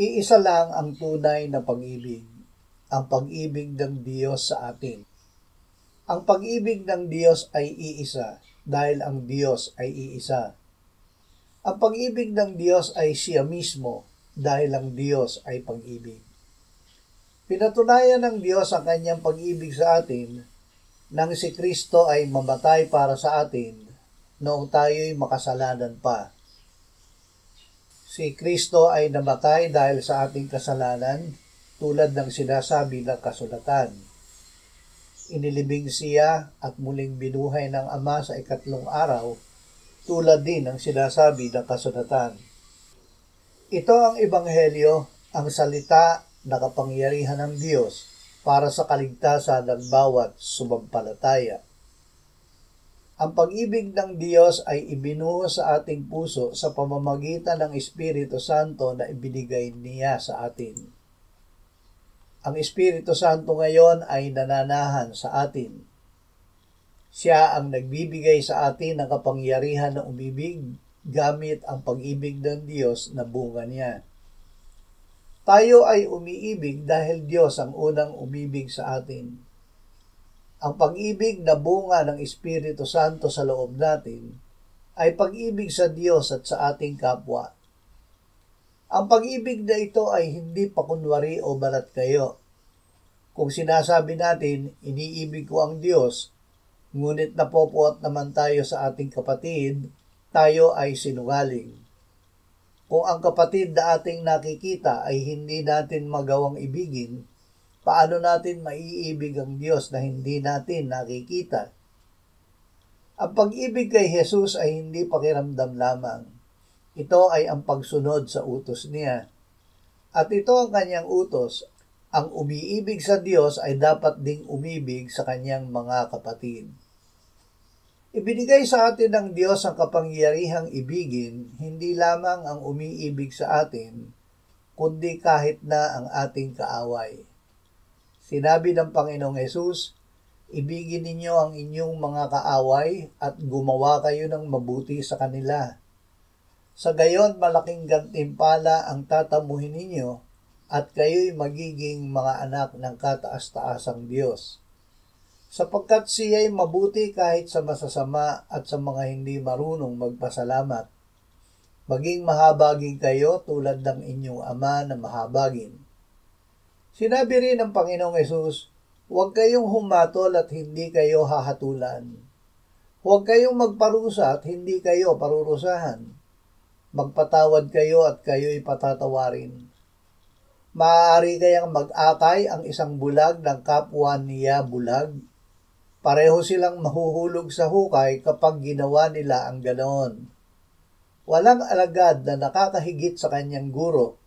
Iisa lang ang tunay na pag-ibig, ang pag-ibig ng Diyos sa atin. Ang pag-ibig ng Diyos ay iisa dahil ang Diyos ay iisa. Ang pag-ibig ng Diyos ay siya mismo dahil ang Diyos ay pag-ibig. Pinatunayan ng Diyos ang kanyang pag-ibig sa atin nang si Kristo ay mamatay para sa atin noong tayo'y makasalanan pa. Si Kristo ay namatay dahil sa ating kasalanan tulad ng sinasabi ng kasulatan. Inilibing siya at muling binuhay ng Ama sa ikatlong araw tulad din ng sinasabi ng kasulatan. Ito ang Ebanghelyo, ang salita na kapangyarihan ng Diyos para sa kaligtasan ng bawat sumampalataya. Ang pag-ibig ng Diyos ay ibinuhos sa ating puso sa pamamagitan ng Espiritu Santo na ibinigay niya sa atin. Ang Espiritu Santo ngayon ay nananahan sa atin. Siya ang nagbibigay sa atin ng kapangyarihan na umibig gamit ang pag-ibig ng Diyos na bunga niya. Tayo ay umiibig dahil Diyos ang unang umibig sa atin. Ang pag-ibig na bunga ng Espiritu Santo sa loob natin ay pag-ibig sa Diyos at sa ating kapwa. Ang pag-ibig na ito ay hindi pakunwari o balat kayo. Kung sinasabi natin, iniibig ko ang Diyos, ngunit napopuot naman tayo sa ating kapatid, tayo ay sinungaling. Kung ang kapatid na ating nakikita ay hindi natin magawang ibigin, paano natin maiibig ang Diyos na hindi natin nakikita? Ang pag-ibig kay Jesus ay hindi pakiramdam lamang. Ito ay ang pagsunod sa utos niya. At ito ang kanyang utos. Ang umiibig sa Diyos ay dapat ding umibig sa kanyang mga kapatid. Ibinigay sa atin ng Diyos ang kapangyarihang ibigin, hindi lamang ang umiibig sa atin, kundi kahit na ang ating kaaway. Sinabi ng Panginoong Hesus, ibigin ninyo ang inyong mga kaaway at gumawa kayo ng mabuti sa kanila. Sa gayon malaking gantimpala ang tatamuhin ninyo at kayo'y magiging mga anak ng kataas-taasang Diyos. Sapagkat siya'y mabuti kahit sa masasama at sa mga hindi marunong magpasalamat. Maging mahabagin kayo tulad ng inyong Ama na mahabagin. Sinabi rin ng Panginoong Hesus, huwag kayong humatol at hindi kayo hahatulan. Huwag kayong magparusa at hindi kayo parurusahan. Magpatawad kayo at kayo'y patatawarin. Maaari kayang mag-akay ang isang bulag ng kapwa niya bulag. Pareho silang mahuhulog sa hukay kapag ginawa nila ang ganoon. Walang alagad na nakakahigit sa kanyang guro,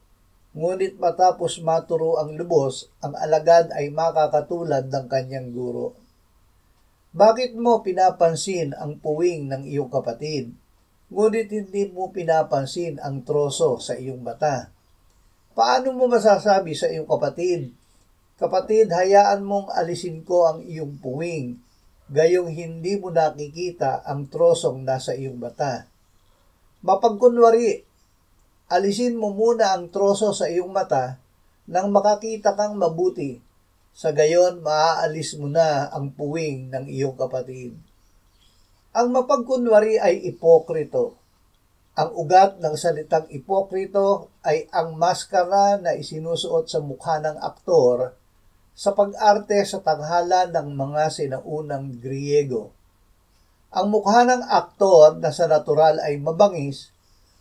ngunit matapos maturo ang lubos, ang alagad ay makakatulad ng kanyang guro. Bakit mo pinapansin ang puwing ng iyong kapatid, ngunit hindi mo pinapansin ang troso sa iyong mata? Paano mo masasabi sa iyong kapatid, kapatid, hayaan mong alisin ko ang iyong puwing, gayong hindi mo nakikita ang trosong nasa iyong mata? Mapagkunwari, alisin mo muna ang troso sa iyong mata nang makakita kang mabuti. Sa gayon, maaalis mo na ang puwing ng iyong kapatid. Ang mapagkunwari ay ipokrito. Ang ugat ng salitang ipokrito ay ang maskara na isinusuot sa mukha ng aktor sa pag-arte sa tanghalan ng mga sinaunang Griego. Ang mukha ng aktor na sa natural ay mabangis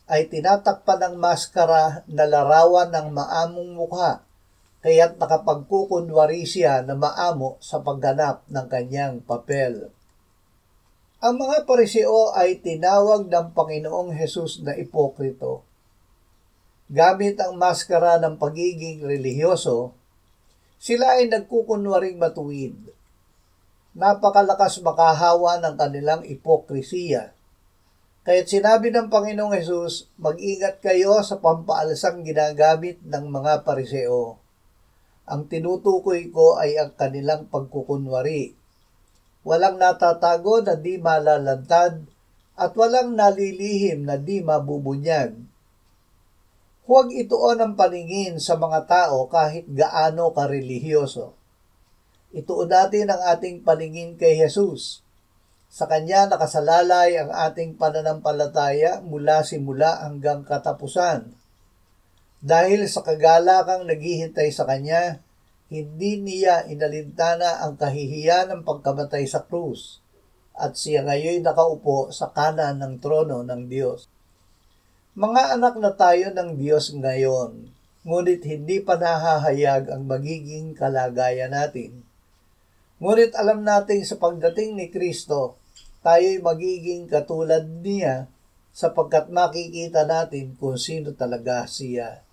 ay tinatakpan ng maskara na larawan ng maamong mukha, kaya't nakapagkukunwari siya na maamo sa pagganap ng kanyang papel. Ang mga Pariseo ay tinawag ng Panginoong Hesus na ipokrito. Gamit ang maskara ng pagiging relihiyoso, sila ay nagkukunwaring matuwid. Napakalakas makahawa ng kanilang ipokrisiya. Kaya't sinabi ng Panginoong Hesus, mag-ingat kayo sa pampaalasang ginagamit ng mga Pariseo. Ang tinutukoy ko ay ang kanilang pagkukunwari. Walang natatago na di malalantad at walang nalilihim na di mabubunyag. Huwag ituon ang paningin sa mga tao kahit gaano karelihiyoso. Ituon natin ang ating paningin kay Jesus. Sa Kanya nakasalalay ang ating pananampalataya mula simula hanggang katapusan. Dahil sa kagalakang naghihintay sa Kanya, hindi niya inalintana ang kahihiyan ng pagkamatay sa krus, at siya ngayon nakaupo sa kanan ng trono ng Diyos. Mga anak na tayo ng Diyos ngayon, ngunit hindi pa nahahayag ang magiging kalagayan natin. Ngunit alam natin sa pagdating ni Kristo, tayo'y magiging katulad niya sapagkat makikita natin kung sino talaga siya.